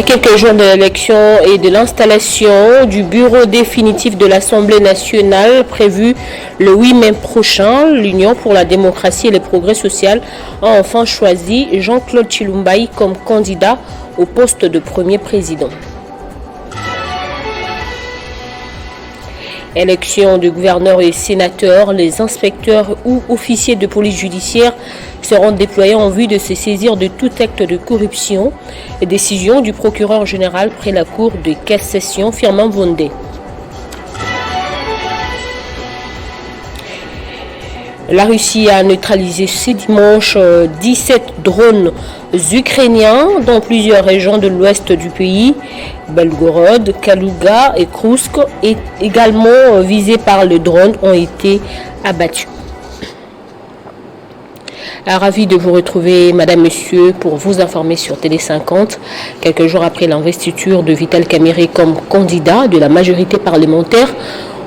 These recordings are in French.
À quelques jours de l'élection et de l'installation du bureau définitif de l'Assemblée nationale prévu le 8 mai prochain, l'Union pour la démocratie et le progrès social a enfin choisi Jean-Claude Chilumbaï comme candidat au poste de premier président. Élection de gouverneurs et sénateurs, les inspecteurs ou officiers de police judiciaire seront déployés en vue de se saisir de tout acte de corruption. Décision du procureur général près la cour de cassation Firmin Vondé. La Russie a neutralisé ce dimanche 17 drones ukrainiens dans plusieurs régions de l'ouest du pays. Belgorod, Kalouga et Krousk, également visés par le drone, ont été abattus. Ravi de vous retrouver, Madame, Monsieur, pour vous informer sur Télé 50. Quelques jours après l'investiture de Vital Kamerhe comme candidat de la majorité parlementaire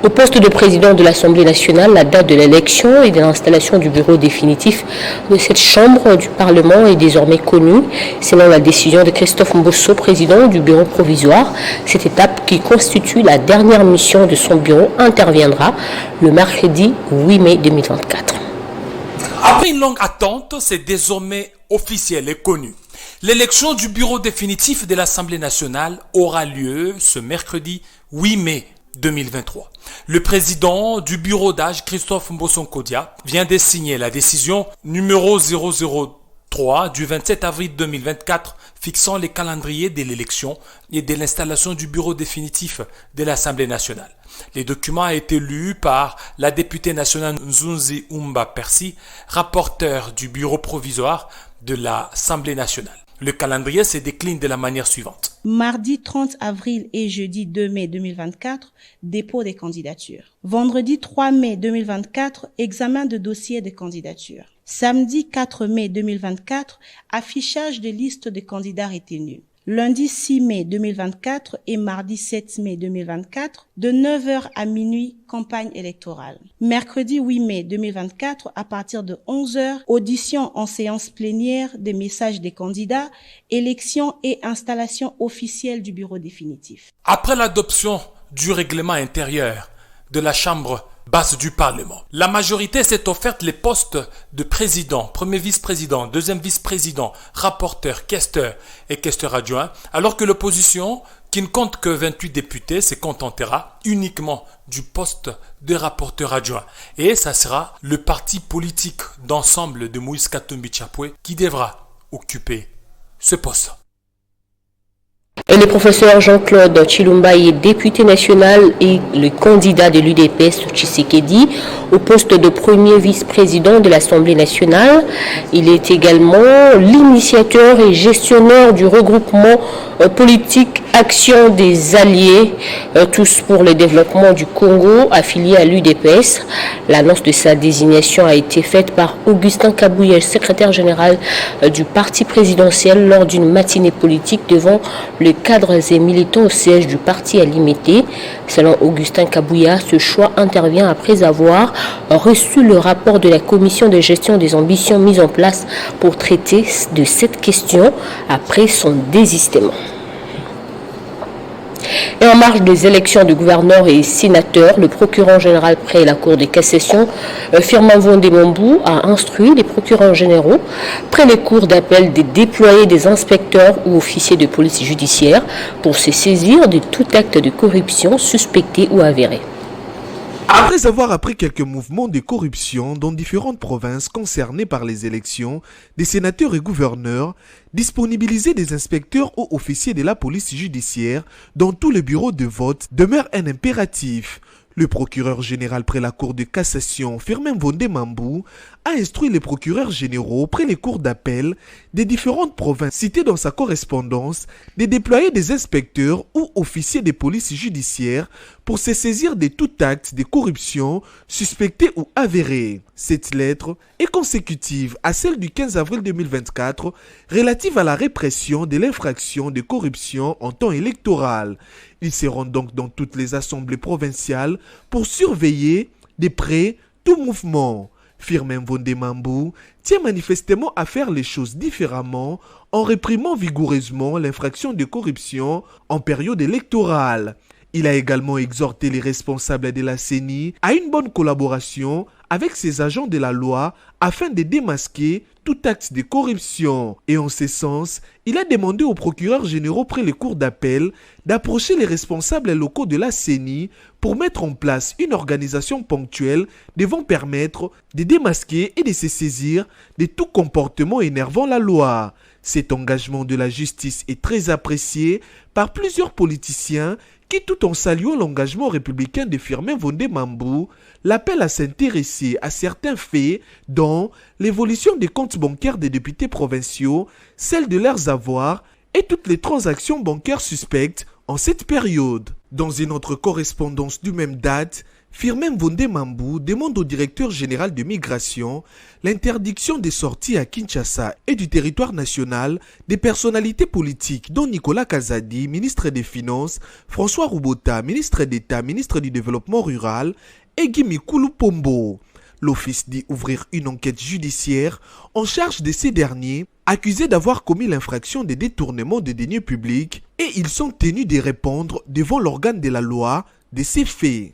au poste de président de l'Assemblée nationale, la date de l'élection et de l'installation du bureau définitif de cette chambre du Parlement est désormais connue. Selon la décision de Christophe Mbosso, président du bureau provisoire, cette étape qui constitue la dernière mission de son bureau interviendra le mercredi 8 mai 2024. Après une longue attente, c'est désormais officiel et connu. L'élection du bureau définitif de l'Assemblée nationale aura lieu ce mercredi 8 mai 2023. Le président du bureau d'âge, Christophe Mbosso-Nkodia, vient de signer la décision numéro 003 du 27 avril 2024 fixant les calendriers de l'élection et de l'installation du bureau définitif de l'Assemblée nationale. Les documents ont été lus par la députée nationale Nzunzi Umba Percy, rapporteur du bureau provisoire de l'Assemblée nationale. Le calendrier se décline de la manière suivante. Mardi 30 avril et jeudi 2 mai 2024, dépôt des candidatures. Vendredi 3 mai 2024, examen de dossier de candidature. Samedi 4 mai 2024, affichage de liste de candidats retenus. Lundi 6 mai 2024 et mardi 7 mai 2024, de 9h à minuit, campagne électorale. Mercredi 8 mai 2024, à partir de 11h, audition en séance plénière des messages des candidats, élection et installation officielle du bureau définitif. Après l'adoption du règlement intérieur de la Chambre basse du Parlement, la majorité s'est offerte les postes de président, premier vice-président, deuxième vice-président, rapporteur, questeur et questeur adjoint, alors que l'opposition, qui ne compte que 28 députés, se contentera uniquement du poste de rapporteur adjoint. Et ça sera le parti politique d'ensemble de Moïse Katumbi Tchapoué qui devra occuper ce poste. Le professeur Jean-Claude Chilumbaï est député national et le candidat de l'UDPS Tshisekedi au poste de premier vice-président de l'Assemblée nationale. Il est également l'initiateur et gestionnaire du regroupement politique Action des Alliés, tous pour le développement du Congo, affilié à l'UDPS. L'annonce de sa désignation a été faite par Augustin Kabouya, secrétaire général du parti présidentiel, lors d'une matinée politique devant le cadres et militants au siège du parti à Limité. Selon Augustin Kabouya, ce choix intervient après avoir reçu le rapport de la commission de gestion des ambitions mise en place pour traiter de cette question après son désistement. Et en marge des élections de gouverneurs et sénateurs, le procureur général près la Cour de cassation, Firmin Vondé Mambou, a instruit les procureurs généraux près les cours d'appel de déployer des inspecteurs ou officiers de police judiciaire pour se saisir de tout acte de corruption suspecté ou avéré. Après avoir appris quelques mouvements de corruption dans différentes provinces concernées par les élections, des sénateurs et gouverneurs disponibiliser des inspecteurs ou officiers de la police judiciaire dans tous les bureaux de vote demeure un impératif. Le procureur général près la Cour de cassation, Firmin Vondé Mambou, a instruit les procureurs généraux près les cours d'appel des différentes provinces citées dans sa correspondance de déployer des inspecteurs ou officiers de police judiciaire pour se saisir de tout acte de corruption suspecté ou avéré. Cette lettre est consécutive à celle du 15 avril 2024 relative à la répression de l'infraction de corruption en temps électoral. Ils seront donc dans toutes les assemblées provinciales pour surveiller de près tout mouvement. Firmin Vondé-Mambou tient manifestement à faire les choses différemment en réprimant vigoureusement l'infraction de corruption en période électorale. Il a également exhorté les responsables de la CENI à une bonne collaboration avec ses agents de la loi afin de démasquer tout acte de corruption. Et en ce sens, il a demandé aux procureurs généraux près les cours d'appel d'approcher les responsables locaux de la CENI pour mettre en place une organisation ponctuelle devant permettre de démasquer et de se saisir de tout comportement énervant la loi. Cet engagement de la justice est très apprécié par plusieurs politiciens qui, tout en saluant l'engagement républicain de Firmin Vondé-Mambou, l'appellent à s'intéresser à certains faits dont l'évolution des comptes bancaires des députés provinciaux, celle de leurs avoirs et toutes les transactions bancaires suspectes en cette période. Dans une autre correspondance du même date, Firmin Vondé-Mambou demande au directeur général de migration l'interdiction des sorties à Kinshasa et du territoire national des personnalités politiques dont Nicolas Kazadi, ministre des Finances, François Roubota, ministre d'État, ministre du Développement rural et Guy Mikulu Pombo. L'office dit ouvrir une enquête judiciaire en charge de ces derniers accusés d'avoir commis l'infraction de détournement de deniers publics et ils sont tenus de répondre devant l'organe de la loi de ces faits.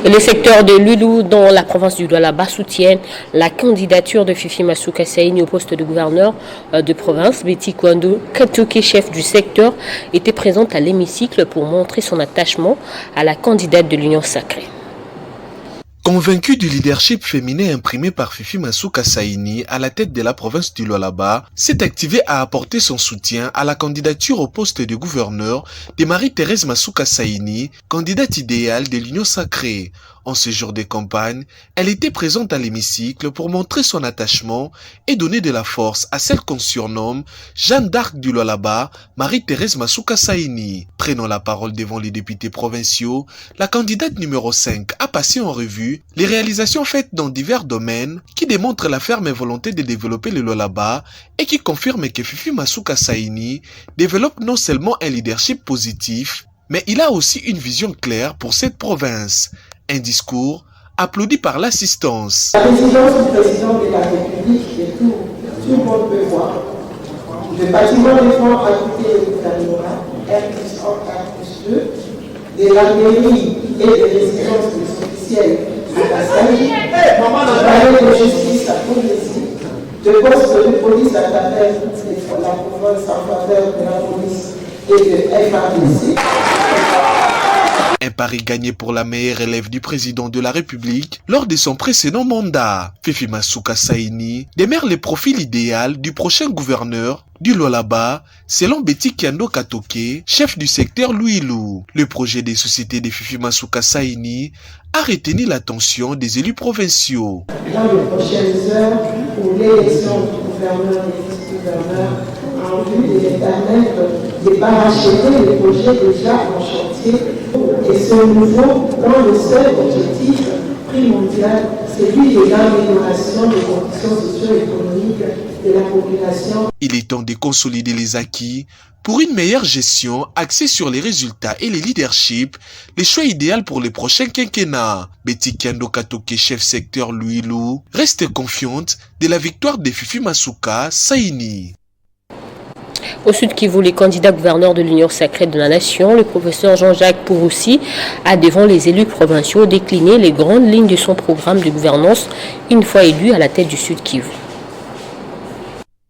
Le secteur de Lulou, dans la province du Lualaba, soutient la candidature de Fifi Masuka Saini au poste de gouverneur de province. Betty Kwando Katoke, chef du secteur, était présente à l'hémicycle pour montrer son attachement à la candidate de l'Union sacrée. Convaincu du leadership féminin imprimé par Fifi Masuka Saini à la tête de la province du Lualaba, s'est activé à apporter son soutien à la candidature au poste de gouverneur de Marie-Thérèse Masuka Saini, candidate idéale de l'Union sacrée. En ce jour de campagne, elle était présente à l'hémicycle pour montrer son attachement et donner de la force à celle qu'on surnomme Jeanne d'Arc du Lualaba, Marie-Thérèse Masuka Saini. Prenant la parole devant les députés provinciaux, la candidate numéro 5 a passé en revue les réalisations faites dans divers domaines qui démontrent la ferme volonté de développer le Lualaba et qui confirment que Fifi Masuka Saini développe non seulement un leadership positif, mais il a aussi une vision claire pour cette province. Un discours applaudi par l'assistance. La résidence du président de la République est tout le monde peut voir. Le bâtiment des fonds ajoutés au gouvernement, R+1, R+2, de la mairie et des résidences des officiels de passage, du palais de justice à Pondésie, de poste de police à travers la province en faveur de la police et de FAPC. Un pari gagné pour la meilleure élève du président de la République lors de son précédent mandat. Fifi Masuka Saini démère le profil idéal du prochain gouverneur du Lualaba, selon Betty Kwando Katoke, chef du secteur Luilou. Le projet des sociétés de Fifi Masuka Saini a retenu l'attention des élus provinciaux. Dans les prochaines heures, pour l'élection du gouverneur et du vice-gouverneur, en vue de les permettre de parachever les projets déjà en chantier. Et ce nouveau, dans le seul objectif primordial, celui de l'amélioration des conditions socio-économiques de la population. Il est temps de consolider les acquis pour une meilleure gestion axée sur les résultats et les leaderships, les choix idéaux pour les prochains quinquennats. Betty Kwando Katoke, chef secteur Luilou, reste confiante de la victoire de Fifi Masuka Saini. Au Sud Kivu, les candidats gouverneurs de l'Union sacrée de la Nation, le professeur Jean-Jacques Pouroussi a devant les élus provinciaux décliné les grandes lignes de son programme de gouvernance une fois élu à la tête du Sud Kivu.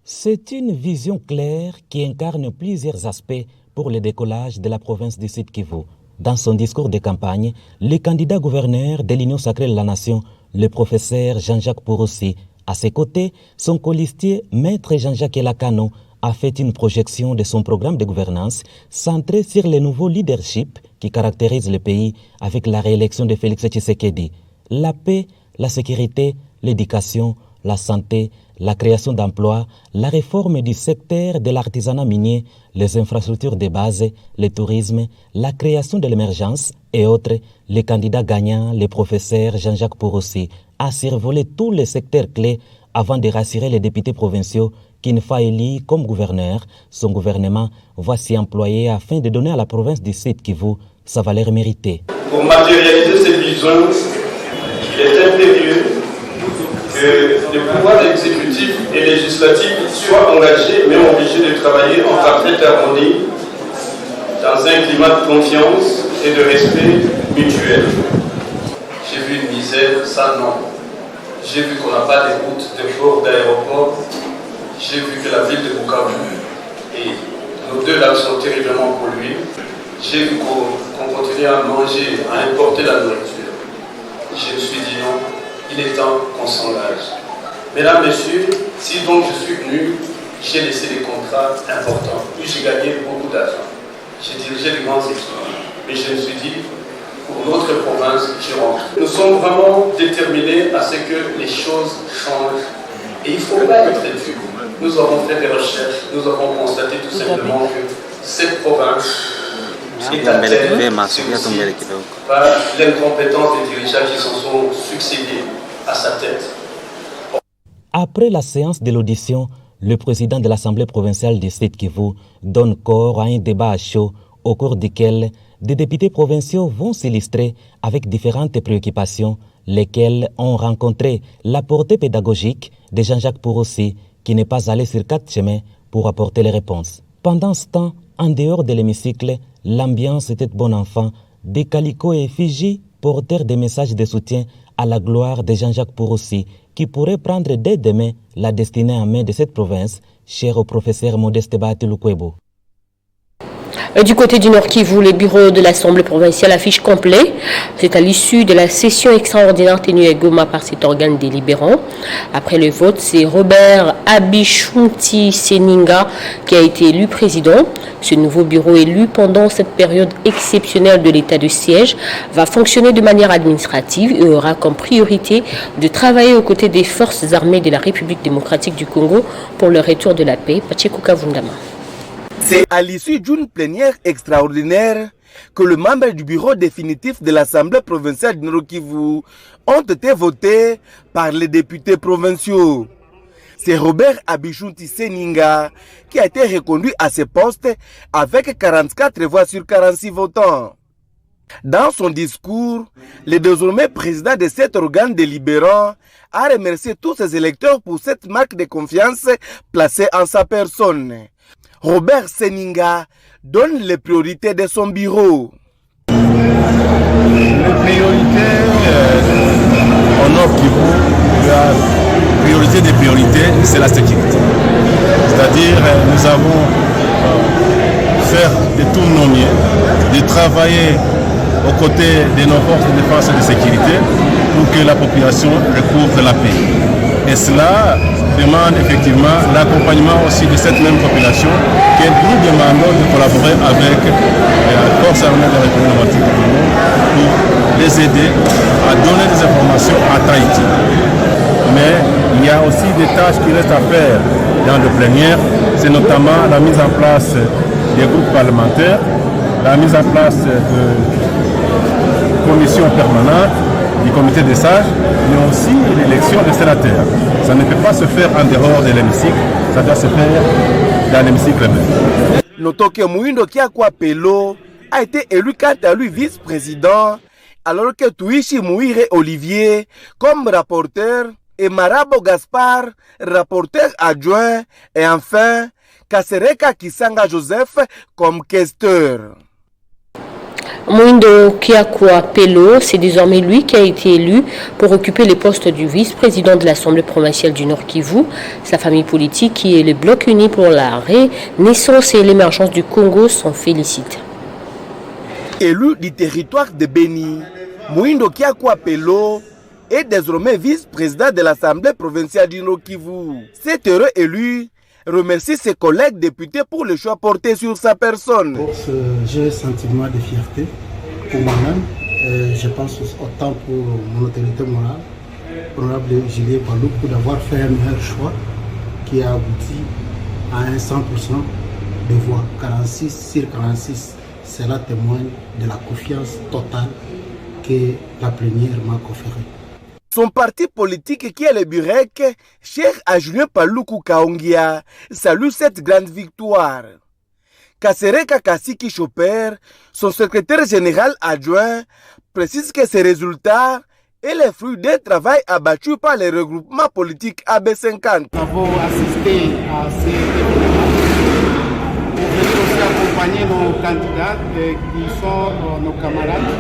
C'est une vision claire qui incarne plusieurs aspects pour le décollage de la province du Sud Kivu. Dans son discours de campagne, le candidat gouverneur de l'Union sacrée de la Nation, le professeur Jean-Jacques Pouroussi, à ses côtés, son colistier, maître Jean-Jacques Elakano, a fait une projection de son programme de gouvernance centré sur les nouveaux leaderships qui caractérisent le pays avec la réélection de Félix Tshisekedi. La paix, la sécurité, l'éducation, la santé, la création d'emplois, la réforme du secteur de l'artisanat minier, les infrastructures de base, le tourisme, la création de l'émergence et autres, les candidats gagnants, le professeur Jean-Jacques Pouroussi, a survolé tous les secteurs clés avant de rassurer les députés provinciaux qu'une fois élu comme gouverneur, son gouvernement va s'y employer afin de donner à la province du Sud Kivu sa valeur méritée. Pour matérialiser ces visions, Il est impérieux que le pouvoir exécutif et législatif soient engagés mais obligés de travailler en parfaite harmonie dans un climat de confiance et de respect mutuel. J'ai vu une misère sans nom. J'ai vu qu'on n'a pas de routes, de ports, d'aéroports. J'ai vu que la ville de Bukavu et nos deux lacs sont terriblement pollués. J'ai vu qu'on continuait à manger, à importer la nourriture. Je me suis dit non, il est temps qu'on s'engage. Mesdames, Messieurs, si donc je suis venu, j'ai laissé des contrats importants. Puis j'ai gagné beaucoup d'argent. J'ai dirigé de grandes équipes. Mais je me suis dit, pour notre province, je rentre. Nous sommes vraiment déterminés à ce que les choses changent. Et il ne faut pas être dur. Nous avons fait des recherches, nous avons constaté tout simplement que cette province est à terre par l'incompétence des dirigeants qui s'en sont succédés à sa tête. Après la séance de l'audition, le président de l'Assemblée provinciale du Sud Kivu donne corps à un débat à chaud au cours duquel des députés provinciaux vont s'illustrer avec différentes préoccupations, lesquelles ont rencontré la portée pédagogique de Jean-Jacques Purussi, qui n'est pas allé sur 4 chemins pour apporter les réponses. Pendant ce temps, en dehors de l'hémicycle, l'ambiance était de bon enfant. Des calicots et effigies portèrent des messages de soutien à la gloire de Jean-Jacques Purussi, qui pourrait prendre dès demain la destinée en main de cette province, chère au professeur Modeste Bahati Lukwebo. Du côté du Nord Kivu, les bureaux de l'Assemblée provinciale affichent complet. C'est à l'issue de la session extraordinaire tenue à Goma par cet organe délibérant. Après le vote, c'est Robert Abichunti Seninga qui a été élu président. Ce nouveau bureau élu pendant cette période exceptionnelle de l'état de siège va fonctionner de manière administrative et aura comme priorité de travailler aux côtés des forces armées de la République démocratique du Congo pour le retour de la paix. Pacheco Kavundama. C'est à l'issue d'une plénière extraordinaire que les membres du bureau définitif de l'Assemblée provinciale du Nord Kivu ont été votés par les députés provinciaux. C'est Robert Abichunti Seninga qui a été reconduit à ce poste avec 44 voix sur 46 votants. Dans son discours, le désormais président de cet organe délibérant a remercié tous ses électeurs pour cette marque de confiance placée en sa personne. Robert Seninga donne les priorités de son bureau. Les priorités au Nord Kivu, la priorité des priorités, c'est la sécurité. C'est-à-dire, nous avons fait de tout nos mieux, de travailler aux côtés de nos forces de défense et de sécurité pour que la population recouvre la paix. Et cela demande effectivement l'accompagnement aussi de cette même population que nous demandons de collaborer avec la force armée de la République démocratique du Congo pour les aider à donner des informations à Tahiti. Mais il y a aussi des tâches qui restent à faire dans le plénière, c'est notamment la mise en place des groupes parlementaires, la mise en place de commissions permanentes, du comité des sages, mais aussi l'élection des sénateurs. Ça ne peut pas se faire en dehors de l'hémicycle, ça doit se faire dans l'hémicycle même. Notons que Mouindo Kiakwa Pelo a été élu quant à lui vice-président, alors que Tuishi Mouire Olivier comme rapporteur et Marabo Gaspard, rapporteur adjoint, et enfin Kasereka Kisanga Joseph comme questeur. Mouindo Kiakwa Pelo, c'est désormais lui qui a été élu pour occuper le poste du vice-président de l'Assemblée provinciale du Nord Kivu. Sa famille politique, qui est le Bloc uni pour la renaissance et l'émergence du Congo, s'en félicite. Élu du territoire de Beni, Mouindo Kiakwa Pelo est désormais vice-président de l'Assemblée provinciale du Nord Kivu. Cet heureux élu remercie ses collègues députés pour le choix porté sur sa personne. J'ai un sentiment de fierté pour moi-même. Je pense autant pour mon autorité morale, honorable Julien Paluku, d'avoir fait un meilleur choix qui a abouti à un 100% de voix, 46 sur 46. Cela témoigne de la confiance totale que la plénière m'a conférée. Son parti politique qui est le Burek, cher à Julien Paluku Kaongia, salue cette grande victoire. Kasereka Kasiki Chopper, son secrétaire général adjoint, précise que ces résultats est le fruit d'un travail abattu par les regroupements politiques AB50. Nous avons assisté à ces événements pour venir aussi accompagner nos candidats qui sont nos camarades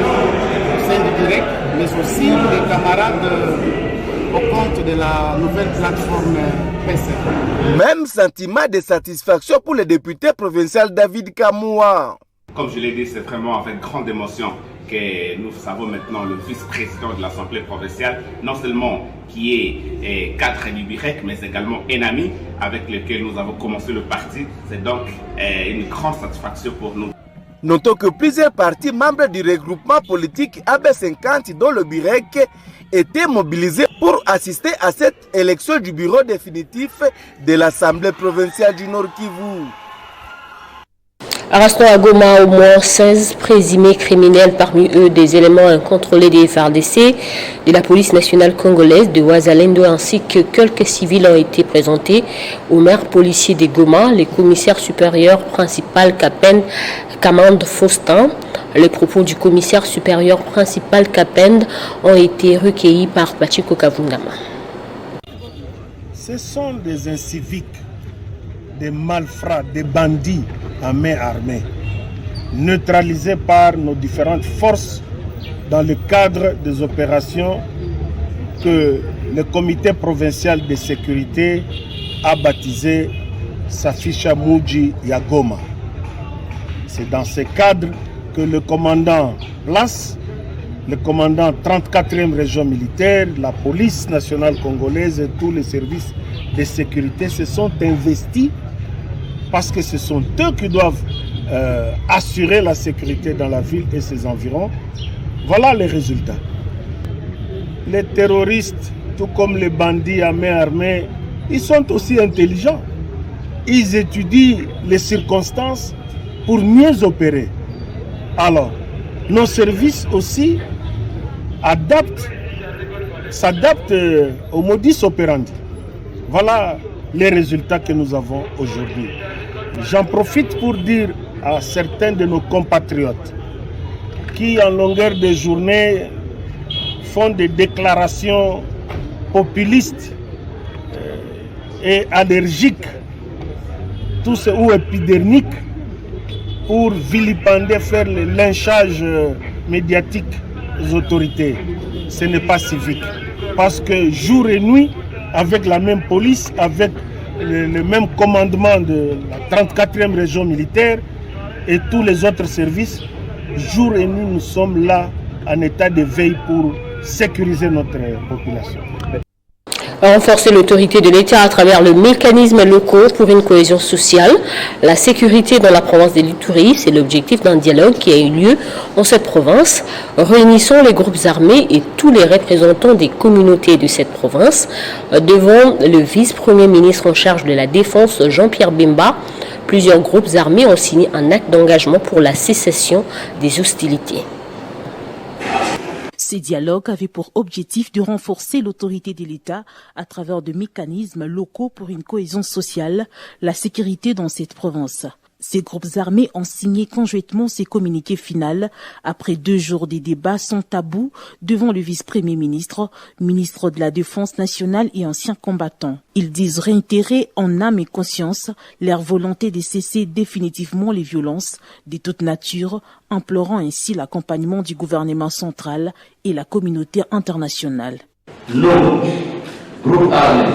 au sein du direct, mais aussi les camarades au compte de la nouvelle plateforme PC. Même sentiment de satisfaction pour le député provincial David Kamoua. Comme je l'ai dit, c'est vraiment avec grande émotion que nous savons maintenant le vice-président de l'Assemblée provinciale, non seulement qui est cadre du BIREC, mais également un ami avec lequel nous avons commencé le parti. C'est donc une grande satisfaction pour nous. Notons que plusieurs partis membres du regroupement politique AB50 dont le BIREC étaient mobilisés pour assister à cette élection du bureau définitif de l'Assemblée provinciale du Nord Kivu. Arrestons à Goma au moins 16 présumés criminels, parmi eux des éléments incontrôlés des FARDC, de la police nationale congolaise de Ouazalendo, ainsi que quelques civils ont été présentés au maire policier de Goma, le commissaire supérieur principal Kamand Faustin. Les propos du commissaire supérieur principal Kapend ont été recueillis par Pachiko Kavungama. Ce sont des inciviques, des malfrats, des bandits à main armée, neutralisés par nos différentes forces dans le cadre des opérations que le comité provincial de sécurité a baptisé Safisha Muji Yagoma. C'est dans ce cadre que le commandant Place, le commandant 34e région militaire, la police nationale congolaise et tous les services de sécurité se sont investis parce que ce sont eux qui doivent assurer la sécurité dans la ville et ses environs. Voilà les résultats. Les terroristes, tout comme les bandits à main armée, ils sont aussi intelligents. Ils étudient les circonstances pour mieux opérer. Alors, nos services aussi s'adaptent au modus operandi. Voilà les résultats que nous avons aujourd'hui. J'en profite pour dire à certains de nos compatriotes qui, en longueur de journée, font des déclarations populistes et allergiques, ou épidermiques, pour vilipender, faire le lynchage médiatique des autorités. Ce n'est pas civique. Parce que jour et nuit, avec la même police, avec le même commandement de la 34e région militaire et tous les autres services, jour et nuit, nous sommes là en état de veille pour sécuriser notre population. Renforcer l'autorité de l'État à travers le mécanisme locaux pour une cohésion sociale, la sécurité dans la province de l'Ituri, c'est l'objectif d'un dialogue qui a eu lieu en cette province, réunissant les groupes armés et tous les représentants des communautés de cette province devant le vice-premier ministre en charge de la Défense, Jean-Pierre Bemba. Plusieurs groupes armés ont signé un acte d'engagement pour la cessation des hostilités. Ces dialogues avaient pour objectif de renforcer l'autorité de l'État à travers des mécanismes locaux pour une cohésion sociale, la sécurité dans cette province. Ces groupes armés ont signé conjointement ces communiqués finaux après 2 jours de débats sans tabou devant le vice-premier ministre, ministre de la Défense nationale et anciens combattants. Ils disent réitérer en âme et conscience leur volonté de cesser définitivement les violences de toute nature, implorant ainsi l'accompagnement du gouvernement central et la communauté internationale. Nous, groupes armés,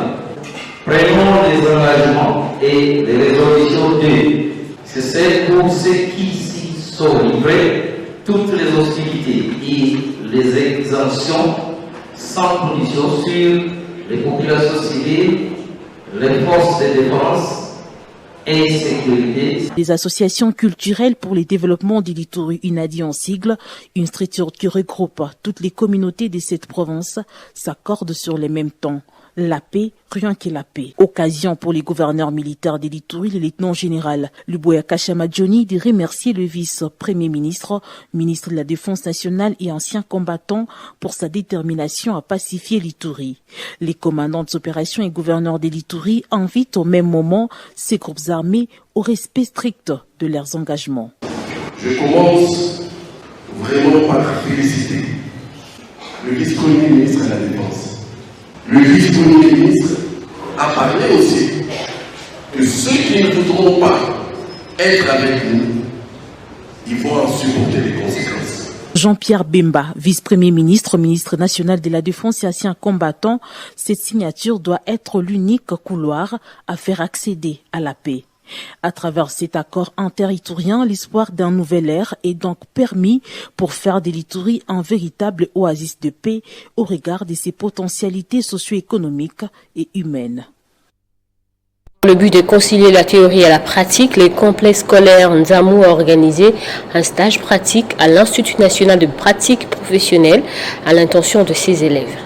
prenons les engagements et les résolutions de c'est pour ceux qui s'y sont livrés, toutes les hostilités et les exemptions sans condition sur les populations civiles, les forces de défense et sécurité. Les associations culturelles pour le développement de l'Ituri, UNADI en sigle, une structure qui regroupe toutes les communautés de cette province, s'accordent sur les mêmes temps. La paix, rien que la paix. Occasion pour les gouverneurs militaires de l'Ituri, le lieutenant général Luboya Kachama Johnny, de remercier le vice-premier ministre, ministre de la Défense nationale et ancien combattant pour sa détermination à pacifier l'Ituri. Les commandants des opérations et gouverneurs de l'Ituri invitent au même moment ces groupes armés au respect strict de leurs engagements. Je commence vraiment par féliciter le vice-premier ministre de la Défense. Le vice-premier ministre a parlé aussi que ceux qui ne voudront pas être avec nous, ils vont en supporter les conséquences. Jean-Pierre Bemba, vice-premier ministre, ministre national de la Défense et ancien combattant, cette signature doit être l'unique couloir à faire accéder à la paix. À travers cet accord interritorien, l'espoir d'un nouvel ère est donc permis pour faire de l'Ituri un véritable oasis de paix au regard de ses potentialités socio-économiques et humaines. Dans le but de concilier la théorie et la pratique, les complexes scolaires Nzamou a organisé un stage pratique à l'Institut national de pratique professionnelle à l'intention de ses élèves.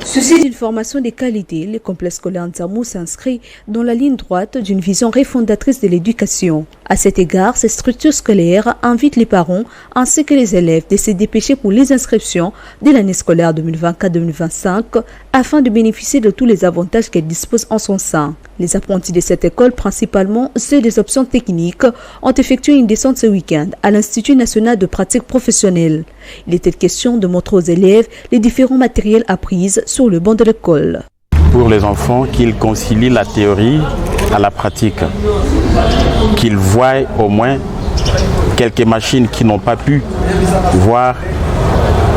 Souci d'une formation de qualité, le complexe scolaire Nzamou s'inscrit dans la ligne droite d'une vision refondatrice de l'éducation. À cet égard, ces structures scolaires invitent les parents ainsi que les élèves de se dépêcher pour les inscriptions de l'année scolaire 2024-2025 afin de bénéficier de tous les avantages qu'elle dispose en son sein. Les apprentis de cette école, principalement ceux des options techniques, ont effectué une descente ce week-end à l'Institut national de pratique professionnelle. Il était question de montrer aux élèves les différents matériels appris sur le banc de l'école. Pour les enfants, qu'ils concilient la théorie à la pratique, qu'ils voient au moins quelques machines qu'ils n'ont pas pu voir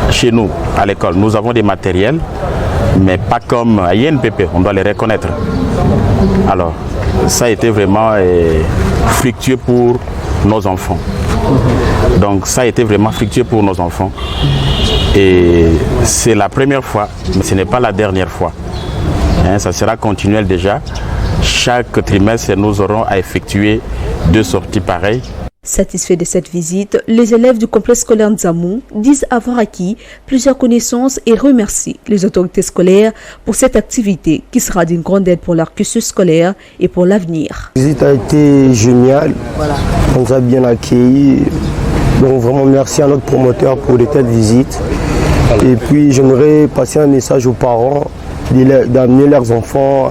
chez nous à l'école. Nous avons des matériels, mais pas comme à INPP, on doit les reconnaître. Alors, ça a été vraiment fructueux pour nos enfants. Donc ça a été vraiment fructueux pour nos enfants. Et c'est la première fois, mais ce n'est pas la dernière fois. Ça sera continuel déjà. Chaque trimestre, nous aurons à effectuer 2 sorties pareilles. Satisfaits de cette visite, les élèves du complexe scolaire Nzamou disent avoir acquis plusieurs connaissances et remercient les autorités scolaires pour cette activité qui sera d'une grande aide pour leur cursus scolaire et pour l'avenir. La visite a été géniale, on nous a bien accueillis, donc vraiment merci à notre promoteur pour de telles visites. Et puis j'aimerais passer un message aux parents d'amener leurs enfants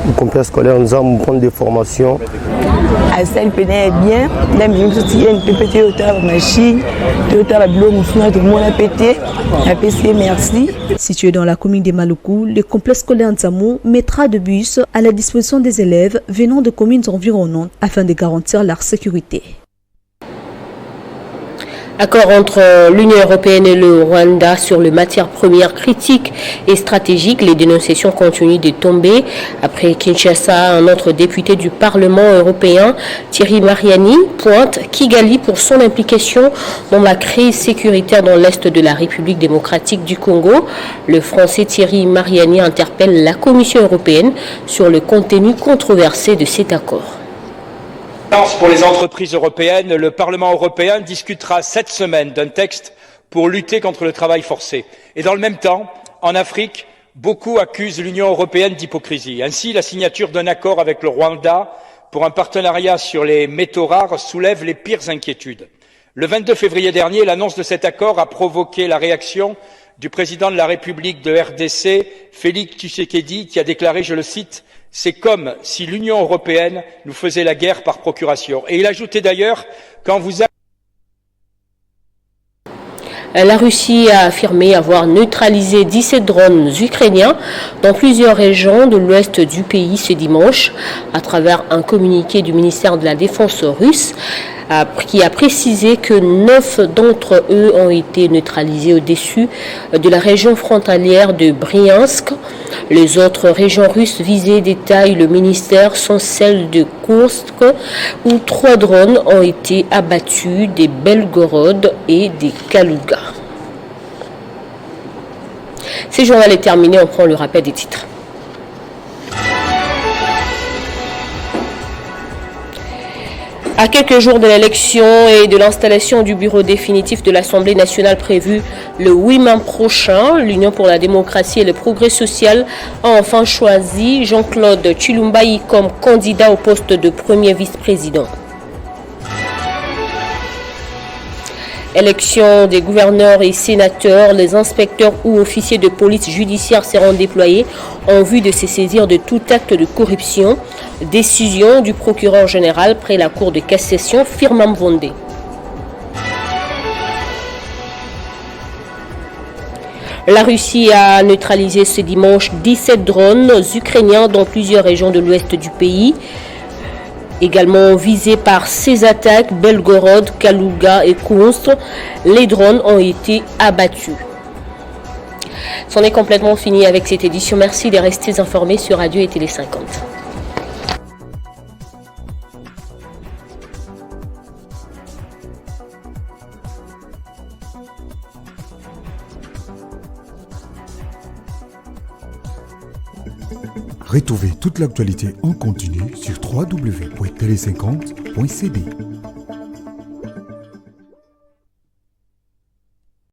au complexe scolaire Nzamou prendre des formations. Asel Pena bien, la même chose il y a une petite hauteur machine, hauteur bleu moussuna tout le monde a pété, a PC merci. Situé dans la commune des Maluku, le complexe scolaire Nzamou mettra de bus à la disposition des élèves venant de communes environnantes afin de garantir leur sécurité. Accord entre l'Union européenne et le Rwanda sur les matières premières critiques et stratégiques. Les dénonciations continuent de tomber. Après Kinshasa, un autre député du Parlement européen, Thierry Mariani, pointe Kigali pour son implication dans la crise sécuritaire dans l'est de la République démocratique du Congo. Le Français Thierry Mariani interpelle la Commission européenne sur le contenu controversé de cet accord. Pour les entreprises européennes, le Parlement européen discutera cette semaine d'un texte pour lutter contre le travail forcé. Et dans le même temps, en Afrique, beaucoup accusent l'Union européenne d'hypocrisie. Ainsi, la signature d'un accord avec le Rwanda pour un partenariat sur les métaux rares soulève les pires inquiétudes. Le 22 février dernier, l'annonce de cet accord a provoqué la réaction du président de la République de RDC, Félix Tshisekedi, qui a déclaré, je le cite, « C'est comme si l'Union européenne nous faisait la guerre par procuration ». Et il ajoutait d'ailleurs, quand vous La Russie a affirmé avoir neutralisé 17 drones ukrainiens dans plusieurs régions de l'ouest du pays ce dimanche, à travers un communiqué du ministère de la Défense russe qui a précisé que 9 d'entre eux ont été neutralisés au-dessus de la région frontalière de Bryansk. Les autres régions russes visées, détaille le ministère, sont celles de Kursk, où 3 drones ont été abattus, des Belgorod et des Kaluga. Ce journal est terminé, on prend le rappel des titres. À quelques jours de l'élection et de l'installation du bureau définitif de l'Assemblée nationale prévu le 8 mai prochain, l'Union pour la démocratie et le progrès social a enfin choisi Jean-Claude Chilumbayi comme candidat au poste de premier vice-président. Élection des gouverneurs et sénateurs, les inspecteurs ou officiers de police judiciaire seront déployés en vue de se saisir de tout acte de corruption. Décision du procureur général près la Cour de cassation, Firmin Vondé. La Russie a neutralisé ce dimanche 17 drones ukrainiens dans plusieurs régions de l'ouest du pays. Également visés par ces attaques, Belgorod, Kalouga et Kounsk, les drones ont été abattus. C'en est complètement fini avec cette édition. Merci de rester informés sur Radio et Télé 50. Retrouvez toute l'actualité en continu sur www.tele50.cd.